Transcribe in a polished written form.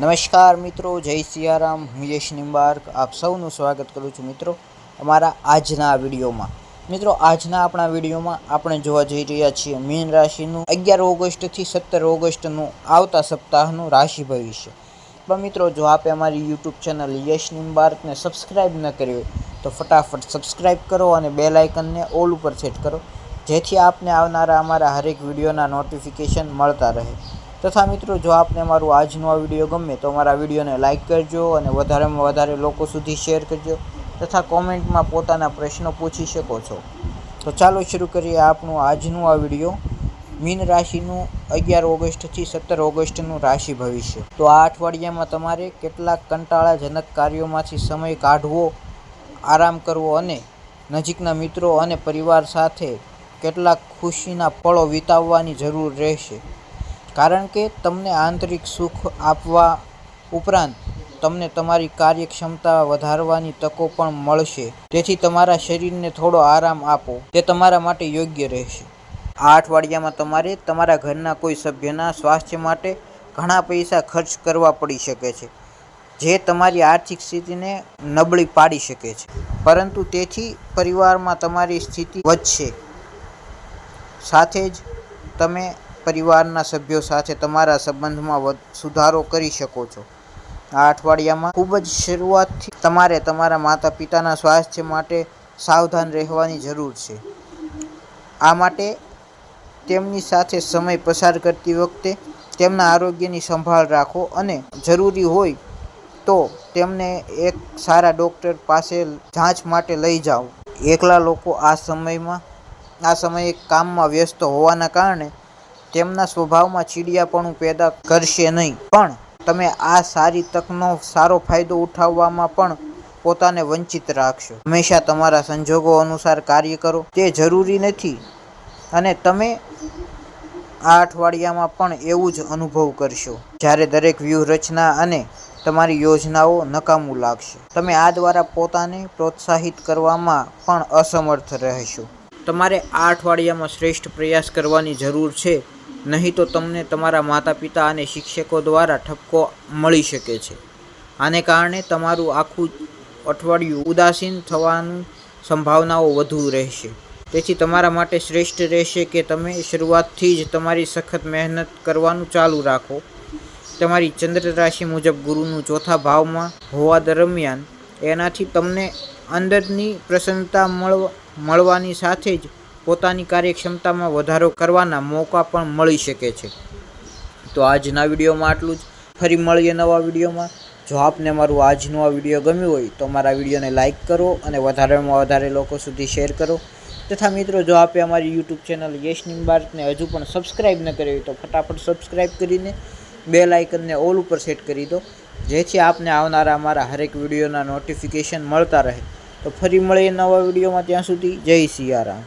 નમસ્કાર મિત્રો, જય સિયારામ। હું યશ નિંબાર્ક આપ સૌનું સ્વાગત કરું છું મિત્રો અમારા આજના વિડીયોમાં। મિત્રો આજના આપણા વિડીયોમાં આપણે જોવા જઈ રહ્યા છીએ મીન રાશિનું 11 ઓગસ્ટથી 17 ઓગસ્ટનું આવતા સપ્તાહનું રાશિ ભવિષ્ય। પણ મિત્રો જો આપે અમારી યુટ્યુબ ચેનલ યશ નિંબાર્કને સબસ્ક્રાઈબ ન કરી હોય તો ફટાફટ સબસ્ક્રાઈબ કરો અને બેલ આઇકનને ઓલ ઉપર સેટ કરો, જેથી આપને આવનારા અમારા હરેક વિડીયોના નોટિફિકેશન મળતા રહે। तथा मित्रों जो आपने अमरु आजनो आ विडियो गमे तो अमरा विडियो ने लाइक करजो और वधारे में वधारे लोको सुधी शेर करजो तथा कॉमेंट में पोताना प्रश्नों पूछी शको छो। तो चलो शुरू करिए आपनु आजनु आ विडियो मीन राशिनु 11 ऑगस्ट थी 17 ऑगस्टनु राशि भविष्य। तो आ अठवाडियामां तमारे केटलाक कंटाळाजनक कार्योमांथी समय काढवो, आराम करवो अने नजीकना मित्रों अने परिवार साथे केटलाक खुशीना पळो विताववानी जरूर रहेशे, कारण के तमने आंतरिक सुख आपवा उपरांत तमने तमारी कार्यक्षमता वधारवानी तको पण मळशे। तेथी तमारा शरीरने थोड़ो आराम आपो, ते तमारा माटे योग्य रहेशे। आ अठवाडियामां तमारे तमारा घરના कोई सभ्यना स्वास्थ्य माटे घणा पैसा खर्च करवा पड़ी शके छे, जे तमारी आर्थिक स्थितिने नबળી पाड़ी शके छे, परंतु तेथी परिवारमां तमारी स्थिति वधशे। साथे ज तमे परिवारना सभ्यों साथे तमारा संबंधमां सुधारो करी शको छो। आ अठवाडियामां खूब ज शरूआतथी तमारे तमारा माता पिताना स्वास्थ्य माटे सावधान रहेवानी जरूर छे। आ माटे तेमनी साथे समय पसार करती वखते तेमना आरोग्यनी संभाळ राखो अने जरूरी होय तो तेमने एक सारा डॉक्टर पासे जांच माटे लई जाओ। एकला लोको आ समये काममां व्यस्त होवाना कारणे तेमना स्वभावमां चीडियापणुं पैदा करशे नहीं, पण तमे आ सारी तकनो सारो फायदो उठाववामां पण पोताने वंचित राखशो। हमेशा तमारा संजोगों अनुसार कार्य करो ते जरूरी नथी अने तमे आ अठवाडियामां पण एवुं ज अनुभव करशो, ज्यारे दरेक व्यूहरचना अने तमारी योजनाओ नकामું लागशे। तमे आ द्वारा पोताने प्रोत्साहित करवामां पण असमर्थ रहेशो। तमारे आ अठवाडियामां श्रेष्ठ प्रयास करवानी जरूर छे, नहीं तो तमने तमारा माता पिता अने शिक्षकों द्वारा ठपको मळी शके छे। आने कारणे तमारुं आखुं अठवाडियुं उदासीन थवानी संभावनाओ वधु रहेशे। तेथी तमारा माटे श्रेष्ठ रहेशे के तमे शरूआतथी ज तमारी सखत मेहनत करवानुं चालू राखो। तमारी चंद्र राशि मुजब गुरुनुं चौथा भावमां होवा दरमियान एनाथी तमने अंदरनी प्रसन्नता मळवानी साथे ज पोतानी कार्यक्षमता में वधारो करवाना मौका पण मळी शके छे। तो आजना विडियोमां आटलुं ज। फरी मळीए नवा विडियोमां। जो आपने अमरु आजनो आ विडियो गम्यो होय तो अमरा विडियोने लाइक करो और वधारेमां वधारे लोको सुधी शेर करो। तथा मित्रों जो आपे अमरी यूट्यूब चेनल यश निंबार्कने हजू पण सब्सक्राइब न करी होय तो फटाफट सब्सक्राइब करीने बेल आइकनने ऑल पर सेट करी दो, जेथी आपने आवनारा अमारा हरेक विडियोना नोटिफिकेशन मळता रहे। तो फरी मळीए नवा विडियोमां, त्यां सुधी जय सियाराम।